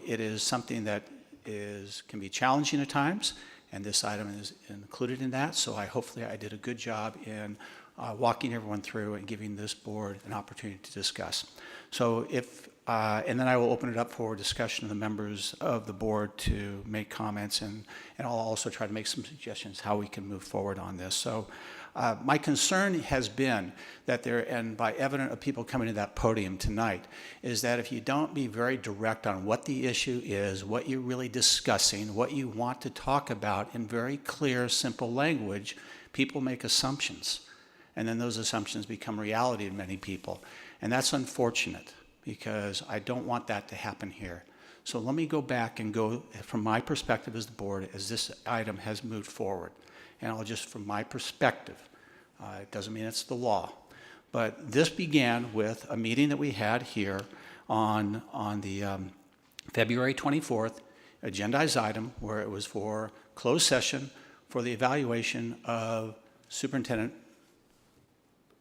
It is something that can be challenging at times, and this item is included in that. So hopefully I did a good job in walking everyone through and giving this board an opportunity to discuss. So and then I will open it up for discussion of the members of the board to make comments, and I'll also try to make some suggestions how we can move forward on this. So my concern has been that and by evident of people coming to that podium tonight, is that if you don't be very direct on what the issue is, what you're really discussing, what you want to talk about in very clear, simple language, people make assumptions. And then those assumptions become reality to many people. And that's unfortunate, because I don't want that to happen here. So let me go back and go from my perspective as the board as this item has moved forward. And I'll just, from my perspective, it doesn't mean it's the law, but this began with a meeting that we had here on the February 24th agendized item, where it was for closed session for the evaluation of Superintendent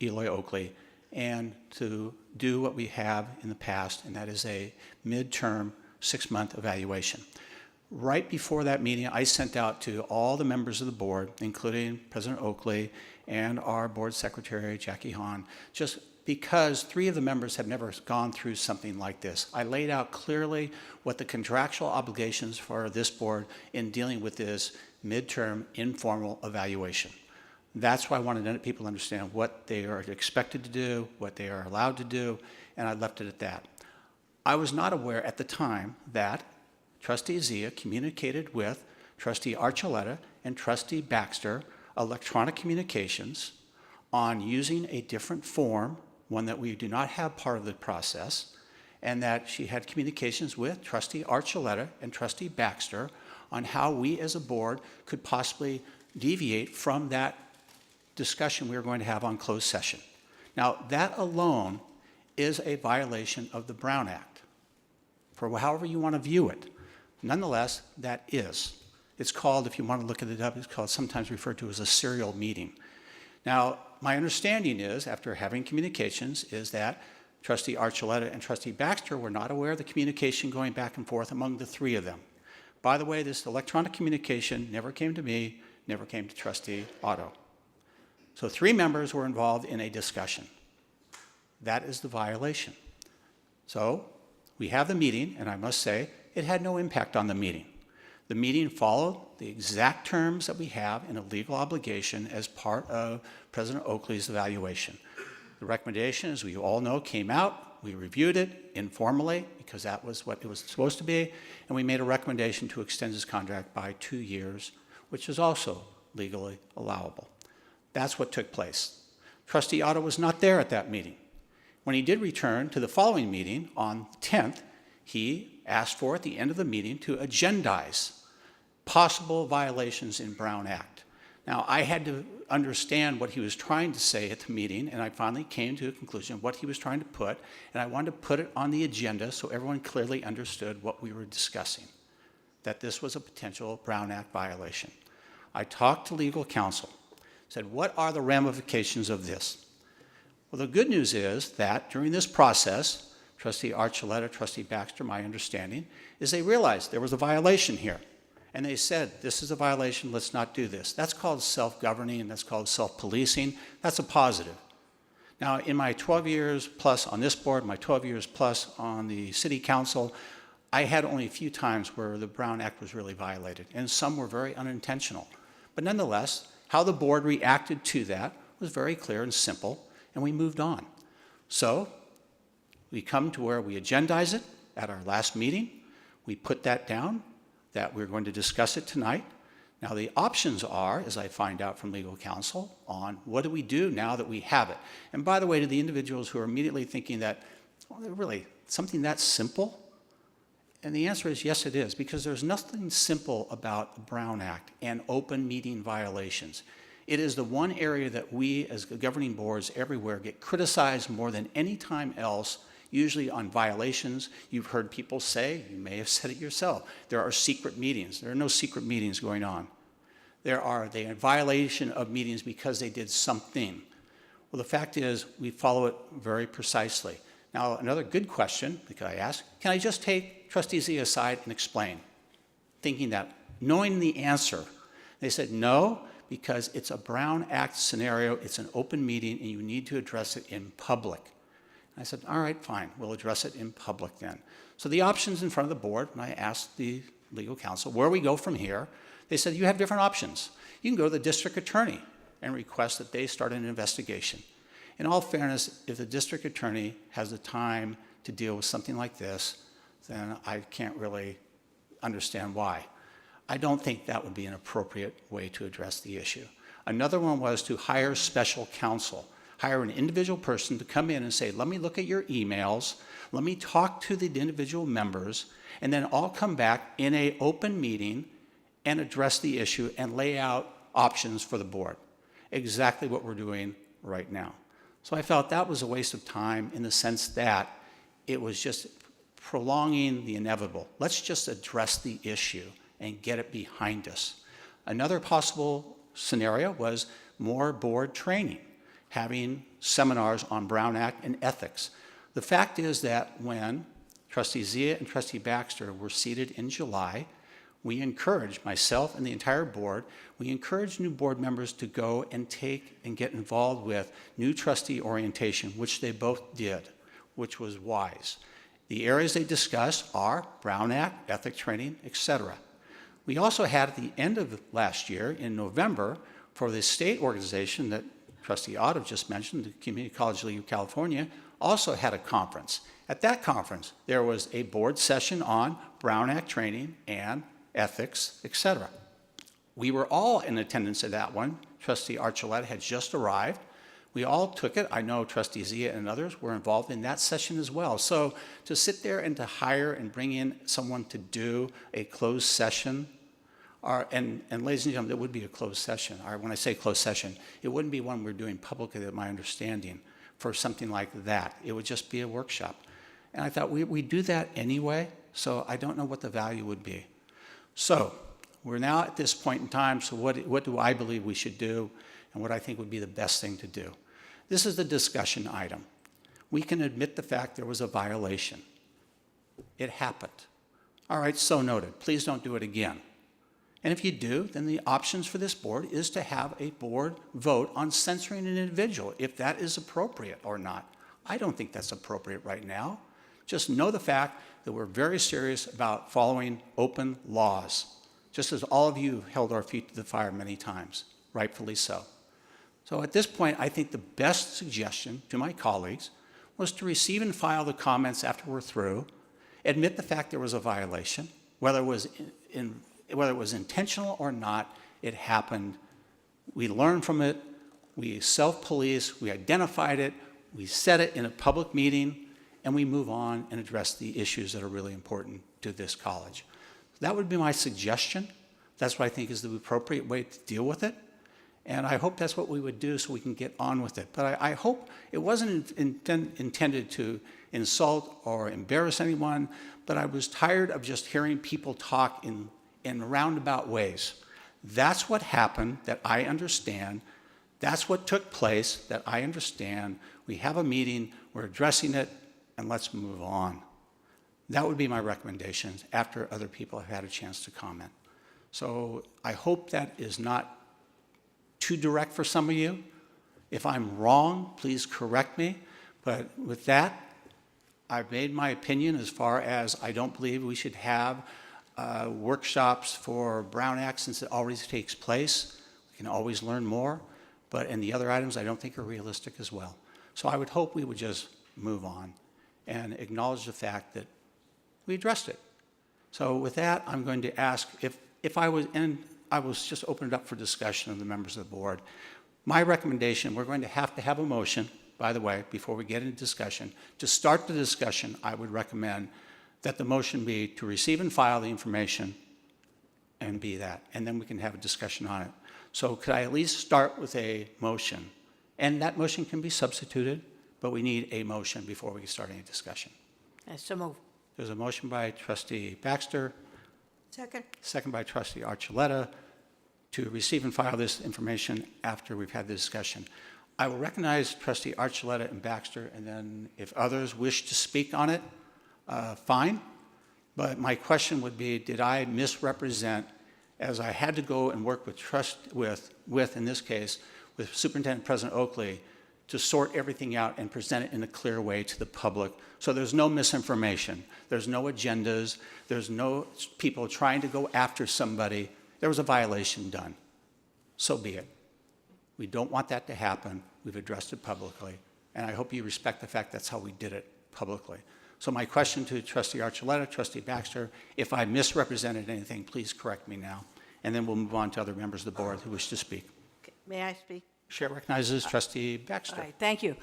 Eloy Oakley, and to do what we have in the past, and that is a midterm 6-month evaluation. Right before that meeting, I sent out to all the members of the board, including President Oakley and our board secretary, Jackie Hahn, just because 3 of the members have never gone through something like this. I laid out clearly what the contractual obligations for this board in dealing with this midterm informal evaluation. That's why I wanted people to understand what they are expected to do, what they are allowed to do, and I left it at that. I was not aware at the time that Trustee Zia communicated with Trustee Archuleta and Trustee Baxter electronic communications on using a different form, one that we do not have part of the process, and that she had communications with Trustee Archuleta and Trustee Baxter on how we as a board could possibly deviate from that discussion we were going to have on closed session. Now, that alone is a violation of the Brown Act, for however you want to view it. Nonetheless, that is. It's called, if you want to look at it up, it's called, sometimes referred to as a serial meeting. Now, my understanding is, after having communications, is that Trustee Archuleta and Trustee Baxter were not aware of the communication going back and forth among the 3 of them. By the way, this electronic communication never came to me, never came to Trustee Otto. So 3 members were involved in a discussion. That is the violation. So we have the meeting, and I must say, it had no impact on the meeting. The meeting followed the exact terms that we have in a legal obligation as part of President Oakley's evaluation. The recommendation, as we all know, came out. We reviewed it informally, because that was what it was supposed to be, and we made a recommendation to extend his contract by 2 years, which is also legally allowable. That's what took place. Trustee Otto was not there at that meeting. When he did return to the following meeting on the 10th, he asked for, at the end of the meeting, to agendize possible violations in Brown Act. Now, I had to understand what he was trying to say at the meeting, and I finally came to a conclusion of what he was trying to put, and I wanted to put it on the agenda so everyone clearly understood what we were discussing, that this was a potential Brown Act violation. I talked to legal counsel, said, what are the ramifications of this? Well, the good news is that during this process, Trustee Archuleta, Trustee Baxter, my understanding, is they realized there was a violation here. And they said, this is a violation, let's not do this. That's called self-governing, and that's called self-policing. That's a positive. Now, in my 12 years plus on this board, my 12 years plus on the city council, I had only a few times where the Brown Act was really violated, and some were very unintentional. But nonetheless, how the board reacted to that was very clear and simple, and we moved on. So we come to where we agendize it at our last meeting. We put that down, that we're going to discuss it tonight. Now, the options are, as I find out from legal counsel, on what do we do now that we have it. And by the way, to the individuals who are immediately thinking that, well, really, something that simple? And the answer is yes, it is, because there's nothing simple about the Brown Act and open meeting violations. It is the one area that we, as governing boards everywhere, get criticized more than any time else, usually on violations. You've heard people say, you may have said it yourself, there are secret meetings. There are no secret meetings going on. They are a violation of meetings because they did something. Well, the fact is, we follow it very precisely. Now, another good question that I ask, can I just take Trustee Z aside and explain, thinking that, knowing the answer. They said, no, because it's a Brown Act scenario, it's an open meeting, and you need to address it in public. I said, all right, fine, we'll address it in public then. So the options in front of the board, and I asked the legal counsel, where we go from here, they said, you have different options. You can go to the district attorney and request that they start an investigation. In all fairness, if the district attorney has the time to deal with something like this, then I can't really understand why. I don't think that would be an appropriate way to address the issue. Another one was to hire special counsel. Hire an individual person to come in and say, let me look at your emails, let me talk to the individual members, and then I'll come back in an open meeting and address the issue and lay out options for the board. Exactly what we're doing right now. So I felt that was a waste of time in the sense that it was just prolonging the inevitable. Let's just address the issue and get it behind us. Another possible scenario was more board training, having seminars on Brown Act and ethics. The fact is that when Trustee Zia and Trustee Baxter were seated in July, we encouraged, myself and the entire board, we encouraged new board members to go and take and get involved with new trustee orientation, which they both did, which was wise. The areas they discussed are Brown Act, ethics training, etc. We also had at the end of last year, in November, for the state organization that Trustee Otto just mentioned, the Community College League of California, also had a conference. At that conference, there was a board session on Brown Act training and ethics, etc. We were all in attendance at that one. Trustee Archuleta had just arrived. We all took it. I know Trustee Zia and others were involved in that session as well. So to sit there and to hire and bring in someone to do a closed session, and ladies and gentlemen, it would be a closed session. When I say closed session, it wouldn't be one we're doing publicly, my understanding, for something like that. It would just be a workshop. And I thought we do that anyway, so I don't know what the value would be. So we're now at this point in time, so what do I believe we should do and what I think would be the best thing to do? This is the discussion item. We can admit the fact there was a violation. It happened. All right, so noted. Please don't do it again. And if you do, then the options for this board is to have a board vote on censoring an individual, if that is appropriate or not. I don't think that's appropriate right now. Just know the fact that we're very serious about following open laws, just as all of you held our feet to the fire many times, rightfully so. So at this point, I think the best suggestion to my colleagues was to receive and file the comments after we're through, admit the fact there was a violation, whether it was intentional or not, it happened. We learned from it, we self-police, we identified it, we said it in a public meeting, and we move on and address the issues that are really important to this college. That would be my suggestion. That's what I think is the appropriate way to deal with it. And I hope that's what we would do so we can get on with it. But I hope it wasn't intended to insult or embarrass anyone, but I was tired of just hearing people talk in roundabout ways. That's what happened that I understand. That's what took place that I understand. We have a meeting, we're addressing it, and let's move on. That would be my recommendations after other people have had a chance to comment. So I hope that is not too direct for some of you. If I'm wrong, please correct me. But with that, I've made my opinion as far as I don't believe we should have workshops for Brown Act since it always takes place. We can always learn more. But in the other items, I don't think are realistic as well. So I would hope we would just move on and acknowledge the fact that we addressed it. So with that, I'm going to ask if I was, and I was just opened up for discussion of the members of the board. My recommendation, we're going to have a motion, by the way, before we get into discussion. To start the discussion, I would recommend that the motion be to receive and file the information and be that, and then we can have a discussion on it. So could I at least start with a motion? And that motion can be substituted, but we need a motion before we start any discussion. So move. There's a motion by Trustee Baxter. Second. Second by Trustee Archuleta to receive and file this information after we've had the discussion. I will recognize Trustee Archuleta and Baxter, and then if others wish to speak on it, fine. But my question would be, did I misrepresent, as I had to go and work with in this case, with Superintendent President Oakley, to sort everything out and present it in a clear way to the public, so there's no misinformation, there's no agendas, there's no people trying to go after somebody. There was a violation done. So be it. We don't want that to happen. We've addressed it publicly, and I hope you respect the fact that's how we did it publicly. So my question to Trustee Archuleta, Trustee Baxter, if I misrepresented anything, please correct me now, and then we'll move on to other members of the board who wish to speak. Okay, may I speak? Chair recognizes Trustee Baxter. All right, thank you.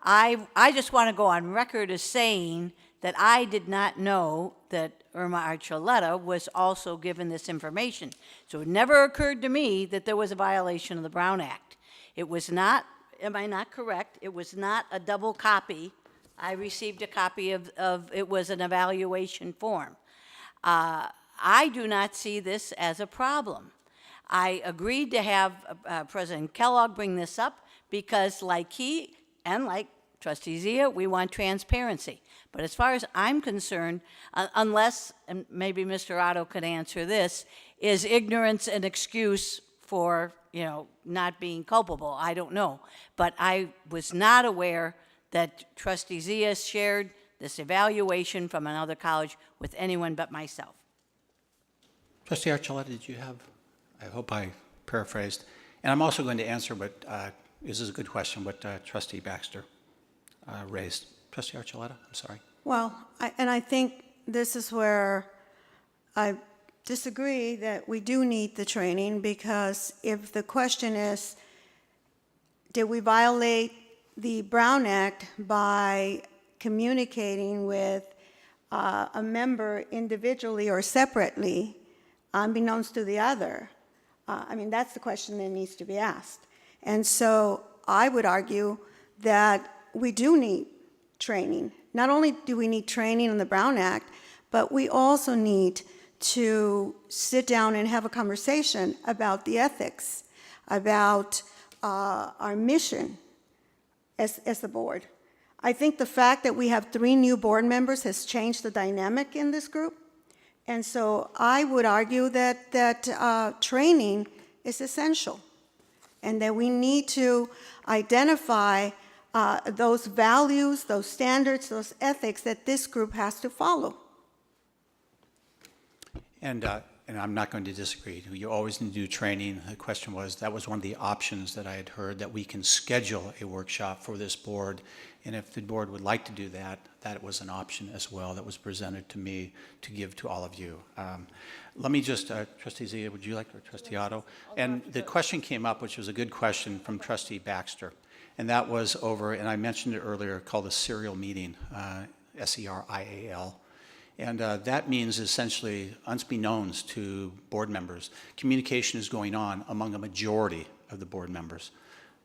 I just want to go on record as saying that I did not know that Irma Archuleta was also given this information. So it never occurred to me that there was a violation of the Brown Act. It was not, am I not correct? It was not a double copy. I received a copy of it was an evaluation form. I do not see this as a problem. I agreed to have President Kellogg bring this up because like he and like Trustee Zia, we want transparency. But as far as I'm concerned, unless, and maybe Mr. Otto could answer this, is ignorance an excuse for, not being culpable? I don't know. But I was not aware that Trustee Zia shared this evaluation from another college with anyone but myself. Trustee Archuleta, did you have, I hope I paraphrased, and I'm also going to answer what, this is a good question, what Trustee Baxter raised. Trustee Archuleta, I'm sorry. Well, I think this is where I disagree that we do need the training, because if the question is, did we violate the Brown Act by communicating with a member individually or separately, unbeknownst to the other, that's the question that needs to be asked. And so I would argue that we do need training. Not only do we need training on the Brown Act, but we also need to sit down and have a conversation about the ethics, about our mission as the board. I think the fact that we have 3 new board members has changed the dynamic in this group. And so I would argue that training is essential, and that we need to identify those values, those standards, those ethics that this group has to follow. And I'm not going to disagree. You always need to do training. The question was, that was one of the options that I had heard, that we can schedule a workshop for this board. And if the board would like to do that, that was an option as well that was presented to me to give to all of you. Let me just, Trustee Zia, would you like, or Trustee Otto? And the question came up, which was a good question from Trustee Baxter. And that was over, and I mentioned it earlier, called a serial meeting, SERIAL. And that means essentially, unbeknownst to board members, communication is going on among a majority of the board members.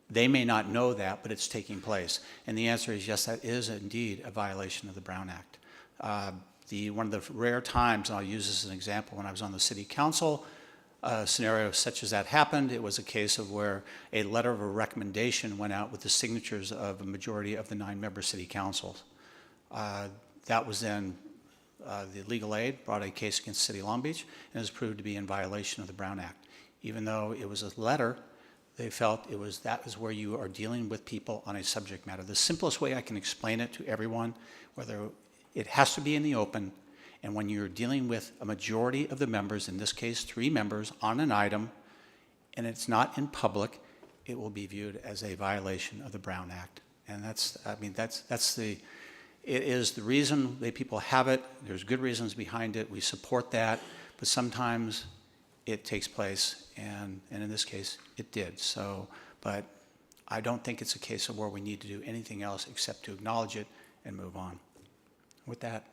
They may not know that, but it's taking place. And the answer is yes, that is indeed a violation of the Brown Act. One of the rare times, and I'll use this as an example, when I was on the city council, a scenario such as that happened. It was a case of where a letter of a recommendation went out with the signatures of a majority of the 9-member city councils. That was then the legal aid brought a case against City of Long Beach, and it was proved to be in violation of the Brown Act. Even though it was a letter, they felt that was where you are dealing with people on a subject matter. The simplest way I can explain it to everyone, whether it has to be in the open, and when you're dealing with a majority of the members, in this case 3 members, on an item, and it's not in public, it will be viewed as a violation of the Brown Act. And it is the reason that people have it. There's good reasons behind it. We support that, but sometimes it takes place, and in this case, it did. So, but I don't think it's a case of where we need to do anything else except to acknowledge it and move on. With that.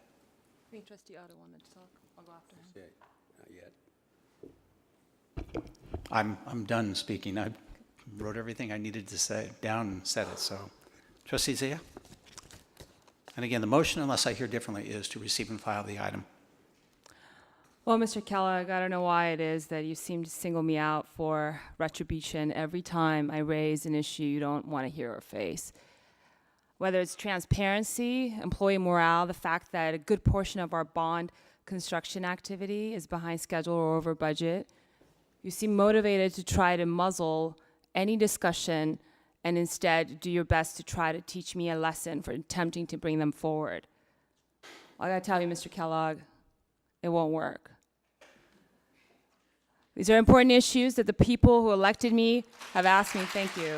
I think Trustee Otto wanted to talk. I'll go after him. Not yet. I'm done speaking. I wrote everything I needed to say down and said it. So, Trustee Zia? And again, the motion, unless I hear differently, is to receive and file the item. Well, Mr. Kellogg, I don't know why it is that you seem to single me out for retribution. Every time I raise an issue you don't want to hear or face. whether it's transparency, employee morale, the fact that a good portion of our bond construction activity is behind schedule or over budget. You seem motivated to try to muzzle any discussion and instead do your best to try to teach me a lesson for attempting to bring them forward. I gotta tell you, Mr. Kellogg, it won't work. These are important issues that the people who elected me have asked me. Thank you.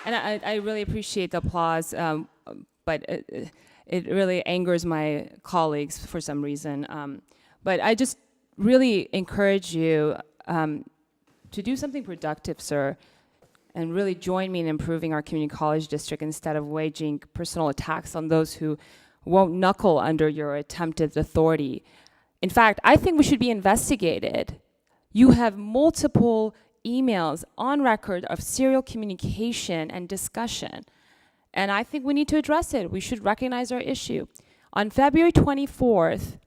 And I really appreciate the applause, but it really angers my colleagues for some reason. But I just really encourage you to do something productive, sir, and really join me in improving our community college district instead of waging personal attacks on those who won't knuckle under your attempted authority. In fact, I think we should be investigated. You have multiple emails on record of serial communication and discussion, and I think we need to address it. We should recognize our issue. On February 24th,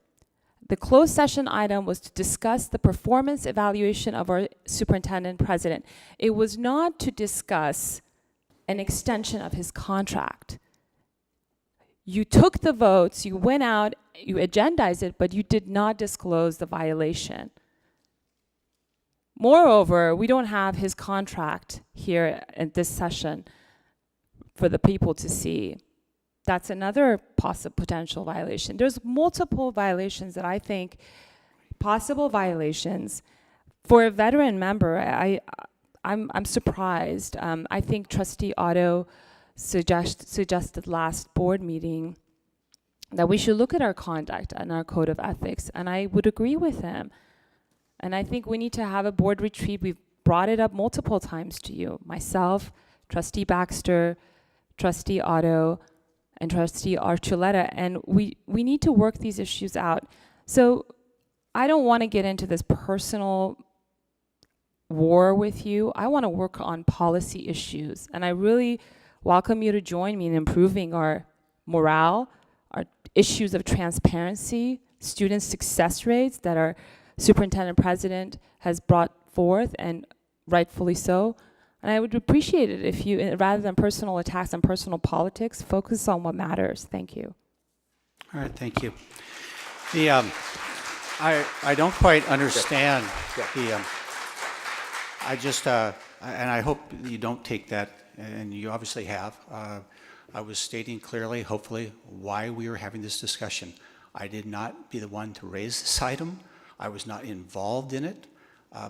the closed session item was to discuss the performance evaluation of our superintendent president. It was not to discuss an extension of his contract. You took the votes, you went out, you agendized it, but you did not disclose the violation. Moreover, we don't have his contract here at this session for the people to see. That's another possible potential violation. There's multiple violations that I think, possible violations. For a veteran member, I'm surprised. I think Trustee Otto suggested last board meeting that we should look at our conduct and our code of ethics, and I would agree with him. And I think we need to have a board retreat. We've brought it up multiple times to you, myself, Trustee Baxter, Trustee Otto, and Trustee Archuleta, and we need to work these issues out. So I don't want to get into this personal war with you. I want to work on policy issues, and I really welcome you to join me in improving our morale, our issues of transparency, student success rates that our superintendent president has brought forth, and rightfully so. And I would appreciate it if you, rather than personal attacks and personal politics, focus on what matters. Thank you. All right, thank you. I don't quite understand I just, and I hope you don't take that, and you obviously have. I was stating clearly, hopefully, why we were having this discussion. I did not be the one to raise this item. I was not involved in it.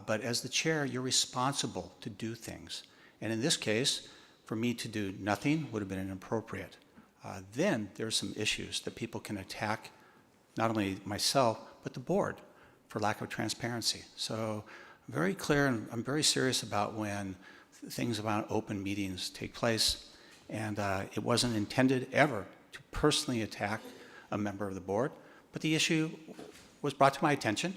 But as the chair, you're responsible to do things. And in this case, for me to do nothing would have been inappropriate. Then there are some issues that people can attack, not only myself, but the board for lack of transparency. So I'm very clear, and I'm very serious about when things about open meetings take place. And it wasn't intended ever to personally attack a member of the board, but the issue was brought to my attention,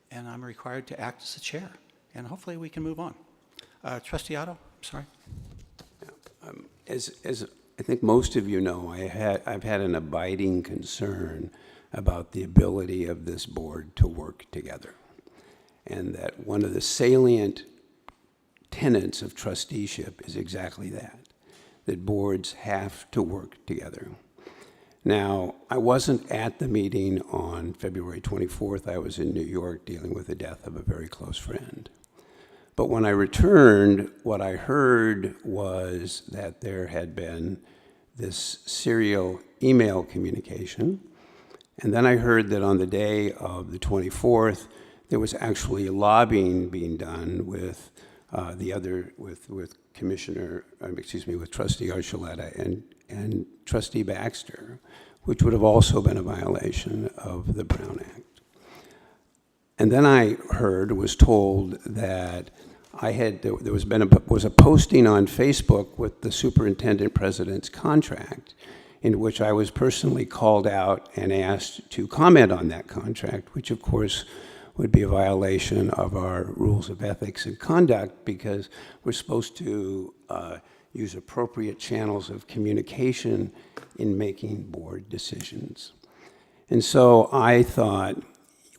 and I'm required to act as the chair. And hopefully we can move on. Trustee Otto, I'm sorry. As I think most of you know, I've had an abiding concern about the ability of this board to work together. And that one of the salient tenets of trusteeship is exactly that boards have to work together. Now, I wasn't at the meeting on February 24th. I was in New York dealing with the death of a very close friend. But when I returned, what I heard was that there had been this serial email communication. And then I heard that on the day of the 24th, there was actually lobbying being done with with Trustee Archuleta and Trustee Baxter, which would have also been a violation of the Brown Act. And then I was told that there was a posting on Facebook with the superintendent president's contract, in which I was personally called out and asked to comment on that contract, which of course would be a violation of our rules of ethics and conduct, because we're supposed to use appropriate channels of communication in making board decisions. And so I thought,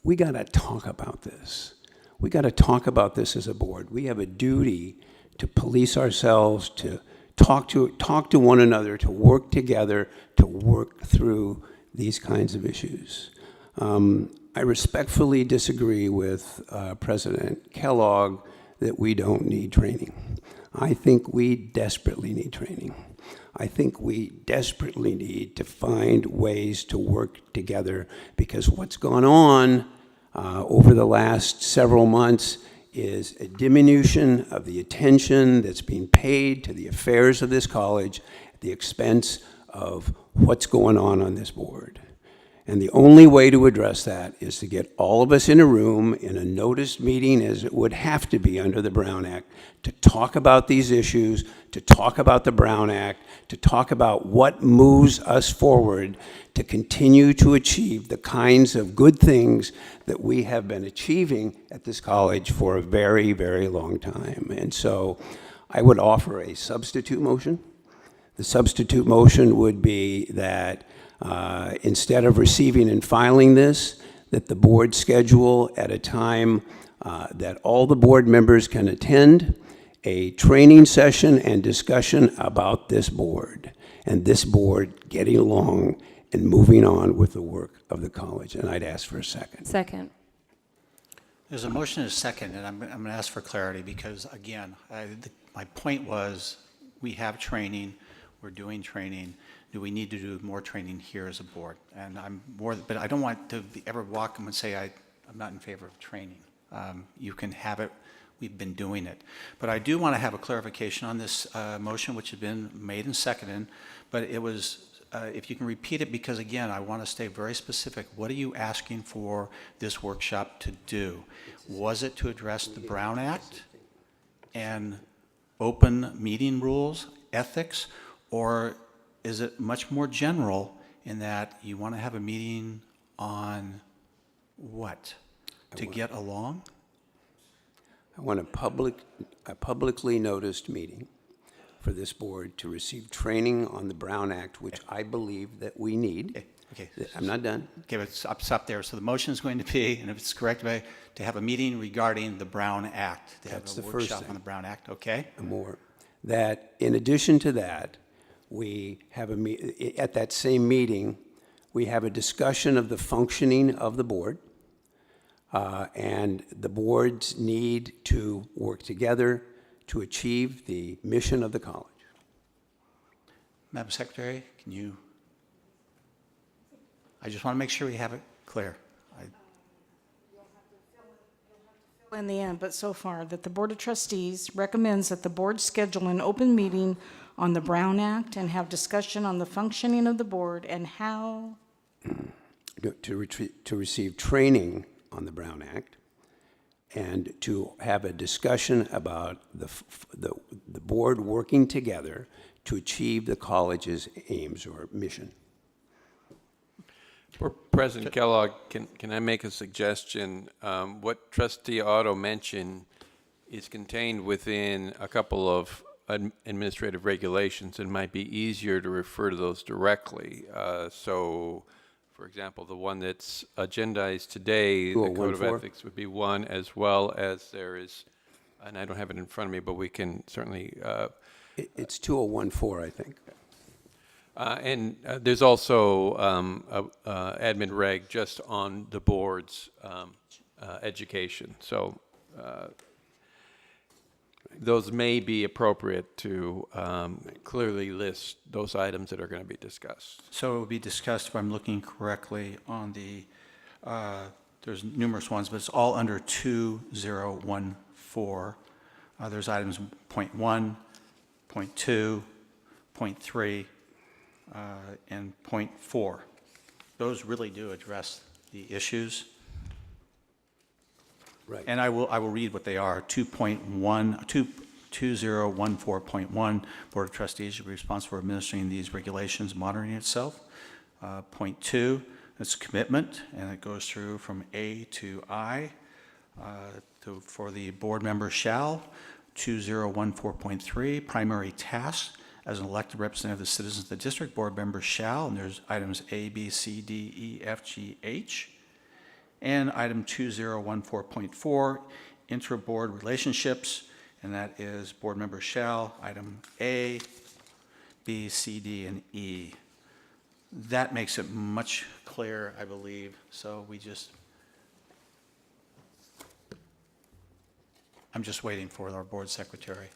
we got to talk about this. We got to talk about this as a board. We have a duty to police ourselves, to talk to one another, to work together, to work through these kinds of issues. I respectfully disagree with President Kellogg that we don't need training. I think we desperately need training. I think we desperately need to find ways to work together, because what's gone on over the last several months is a diminution of the attention that's being paid to the affairs of this college at the expense of what's going on this board. And the only way to address that is to get all of us in a room in a noticed meeting, as it would have to be under the Brown Act, to talk about these issues, to talk about the Brown Act, to talk about what moves us forward to continue to achieve the kinds of good things that we have been achieving at this college for a very, very long time. And so I would offer a substitute motion. The substitute motion would be that instead of receiving and filing this, that the board schedule at a time that all the board members can attend a training session and discussion about this board, and this board getting along and moving on with the work of the college. And I'd ask for a second. Second. There's a motion and a second, and I'm going to ask for clarity because, again, my point was we have training, we're doing training. Do we need to do more training here as a board? And but I don't want to ever walk and say I'm not in favor of training. You can have it. We've been doing it. But I do want to have a clarification on this motion, which has been made and seconded. But it was, if you can repeat it, because again, I want to stay very specific. What are you asking for this workshop to do? Was it to address the Brown Act and open meeting rules, ethics, or is it much more general in that you want to have a meeting on what? To get along? I want a publicly noticed meeting for this board to receive training on the Brown Act, which I believe that we need. Okay. I'm not done. Okay, but stop there. So the motion is going to be, and if it's correct, to have a meeting regarding the Brown Act. To That's have the a first workshop thing. on the Brown Act, okay? More. That in addition to that, we have at that same meeting, we have a discussion of the functioning of the board, and the boards need to work together to achieve the mission of the college. Madam Secretary, can you? I just want to make sure we have it clear. In the end, but so far, that the Board of Trustees recommends that the board schedule an open meeting on the Brown Act and have discussion on the functioning of the board and how. To receive training on the Brown Act and to have a discussion about the board working together to achieve the college's aims or mission. For President Kellogg, can I make a suggestion? What Trustee Otto mentioned is contained within a couple of administrative regulations and might be easier to refer to those directly. So, for example, the one that's agendized today, the Code of 2014? Ethics would be one, as well as there is, and I don't have it in front of me, but we can certainly It's 2014, I think. and there's also admin reg just on the board's education. So those may be appropriate to clearly list those items that are going to be discussed. So it will be discussed, if I'm looking correctly, on the, there's numerous ones, but it's all under 2014. There's items point 1, point 2, point 3, and point 4. Those really do address the issues. Right. And I will read what they are. 2014.1, Board of Trustees will be responsible for administering these regulations, monitoring itself. Point 2, it's commitment, and it goes through from A to I. For the board member shall. 2014.3, primary tasks. As an elected representative of the citizens of the district, board members shall, and there's items A, B, C, D, E, F, G, H. And item 2014.4, intra-board relationships, and that is Board Member shall, item A, B, C, D, and E. That makes it much clearer, I believe, so I'm just waiting for our board secretary.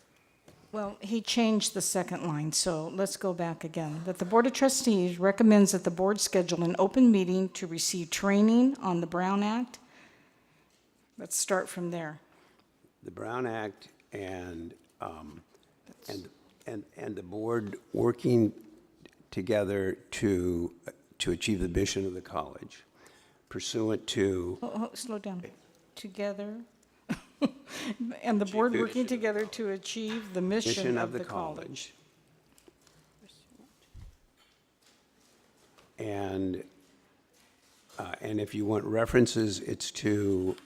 Well, he changed the second line, so let's go back again. That the Board of Trustees recommends that the board schedule an open meeting to receive training on the Brown Act. Let's start from there. The Brown Act and the board working together to achieve the mission of the college pursuant to, Slow down. Together. And the board working together to achieve the mission of the college. And if you want references, it's to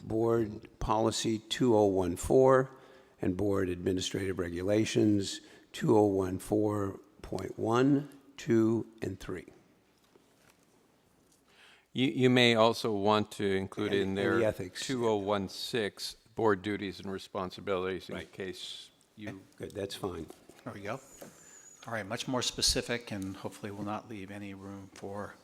Board Policy 2014 and Board Administrative Regulations 2014.1, 2, and 3. You may also want to include in And there the ethics. 2016, board duties and responsibilities in Right. case you, Good, that's fine. There we go. All right, much more specific, and hopefully will not leave any room for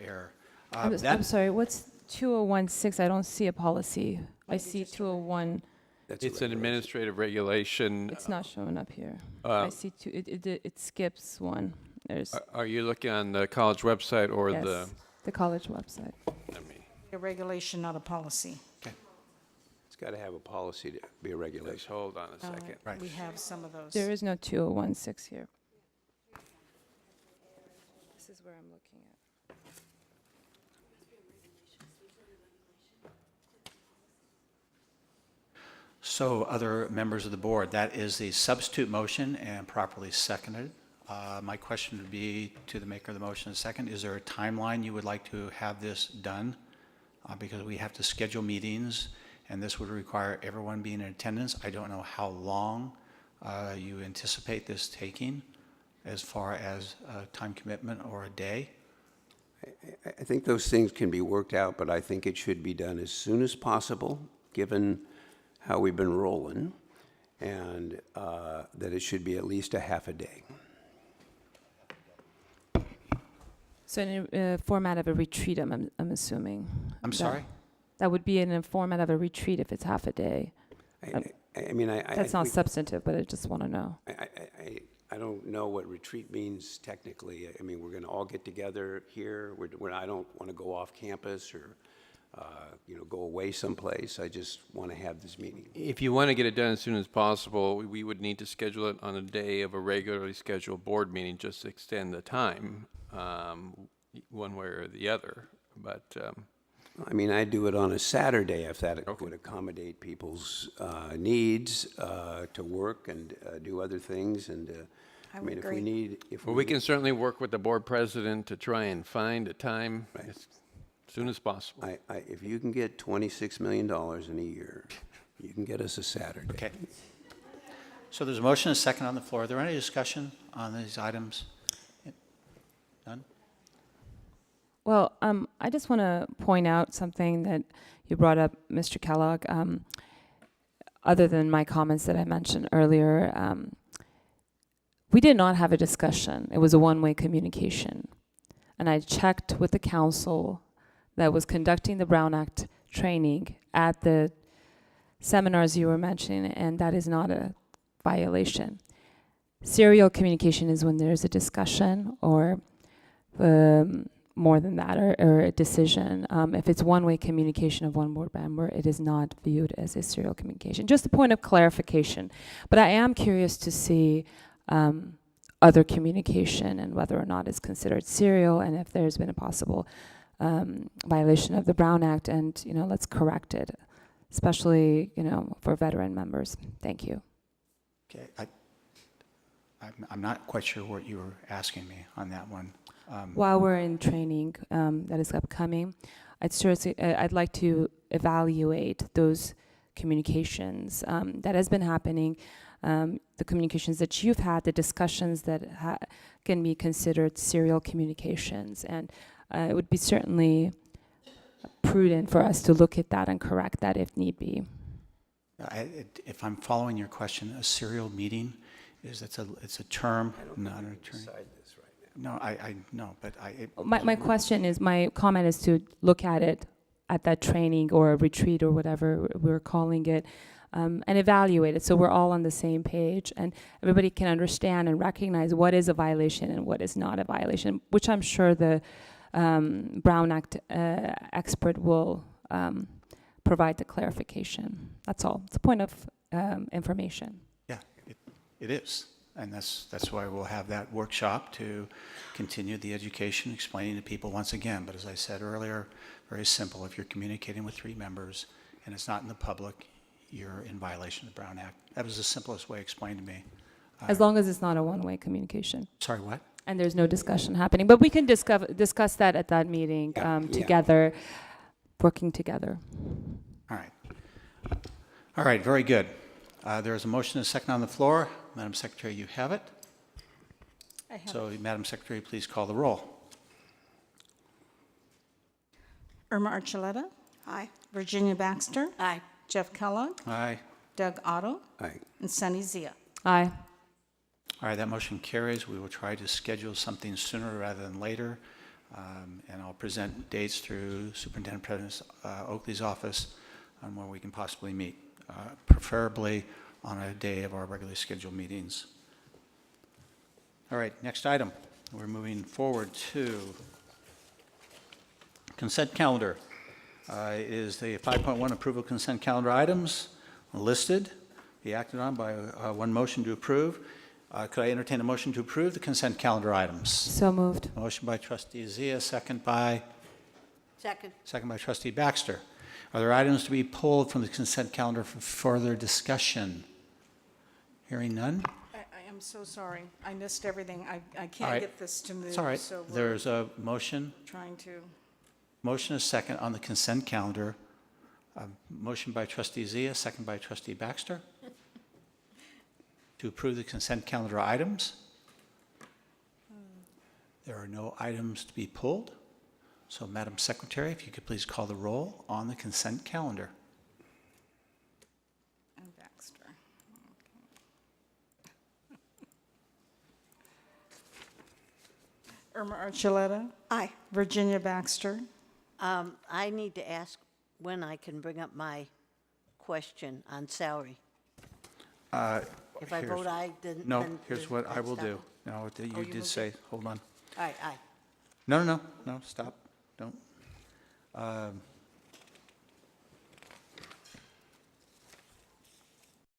error. I'm sorry, what's 2016? I don't see a policy. I see 201. That's it's a an regulation. administrative regulation. It's not showing up here. I see two, it skips one. There's, Are you looking on the college website or yes, the, the college website. let me, A regulation, not a policy. It's got to have a policy to be a just regulation. hold on a second. Right. We have some of those. There is no 2016 here. This is where I'm looking at. So other members of the board, that is the substitute motion and properly seconded. My question would be to the maker of the motion and second, is there a timeline you would like to have this done? Because we have to schedule meetings, and this would require everyone being in attendance. I don't know how long you anticipate this taking as far as time commitment or a day. I think those things can be worked out, but I think it should be done as soon as possible, given how we've been rolling, and that it should be at least a half a day. So in a format of a retreat, I'm assuming. I'm sorry? That would be in a format of a retreat if it's half a day. I mean, That's not substantive, but I just want to know. I don't know what retreat means technically. I mean, we're going to all get together here. I don't want to go off campus or, go away someplace. I just want to have this meeting. If you want to get it done as soon as possible, we would need to schedule it on a day of a regularly scheduled board meeting, just to extend the time, one way or the other. But I mean, I do it on a Saturday if that would accommodate people's needs to work and do other things. And I mean, agree. well, we can certainly work with the board president to try and find a time as soon as possible. if you can get $26 million in a year, you can get us a Saturday. Okay. So there's a motion and a second on the floor. Are there any discussion on these items? None? Well, I just want to point out something that you brought up, Mr. Kellogg. Other than my comments that I mentioned earlier, we did not have a discussion. It was a one-way communication. And I checked with the council that was conducting the Brown Act training at the seminars you were mentioning, and that is not a violation. Serial communication is when there's a discussion or more than that, or a decision. If it's one-way communication of one board member, it is not viewed as a serial communication. Just a point of clarification. But I am curious to see other communication and whether or not it's considered serial, and if there's been a possible violation of the Brown Act, and let's correct it, especially for veteran members. Thank you. Okay. I'm not quite sure what you were asking me on that one. While we're in training that is upcoming, I'd like to evaluate those communications that has been happening, the communications that you've had, the discussions that can be considered serial communications, and it would be certainly prudent for us to look at that and correct that if need be. If I'm following your question, a serial meeting it's a term, not an attorney. Decide this right now. No, I know, but My question is, my comment is to look at it at that training or a retreat or whatever we're calling it, and evaluate it so we're all on the same page and everybody can understand and recognize what is a violation and what is not a violation, which I'm sure the Brown Act expert will provide the clarification. That's all. It's a point of information. Yeah, it is. And that's why we'll have that workshop to continue the education, explaining to people once again. But as I said earlier, very simple. If you're communicating with 3 members and it's not in the public, you're in violation of the Brown Act. That was the simplest way explained to me. As long as it's not a one-way communication. Sorry, what? And there's no discussion happening. But we can discuss that at that meeting Yeah. together, working together. All right. All right, very good. There is a motion and a second on the floor. Madam Secretary, you have it. I have So, Madam Secretary, please call the roll. Irma Archuleta, Aye. Virginia Baxter, Aye. Jeff Kellogg, Aye. Doug Otto, Aye. and Sunny Zia. Aye. All right, that motion carries. We will try to schedule something sooner rather than later. And I'll present dates through Superintendent President Oakley's office on where we can possibly meet, preferably on a day of our regularly scheduled meetings. All right, next item. We're moving forward to consent calendar. It is the 5.1 approval consent calendar items listed, be acted on by one motion to approve. Could I entertain a motion to approve the consent calendar items? So moved. Motion by Trustee Zia, second by Trustee Baxter. Are there items to be pulled from the consent calendar for further discussion? Hearing none? I am so sorry. I missed everything. I All can't right. get this to move. It's all right. So we're There's a motion. trying to. Motion is second on the consent calendar. Motion by Trustee Zia, second by Trustee Baxter. To approve the consent calendar items. There are no items to be pulled. So, Madam Secretary, if you could please call the roll on the consent calendar. And Baxter. Okay. Irma Archuleta, Aye. Virginia Baxter, I need to ask when I can bring up my question on salary. If I Here's- vote aye, then... No, then here's what I that's will done. do. No, you you did moved say, it? hold on. All right, aye. No, stop, don't.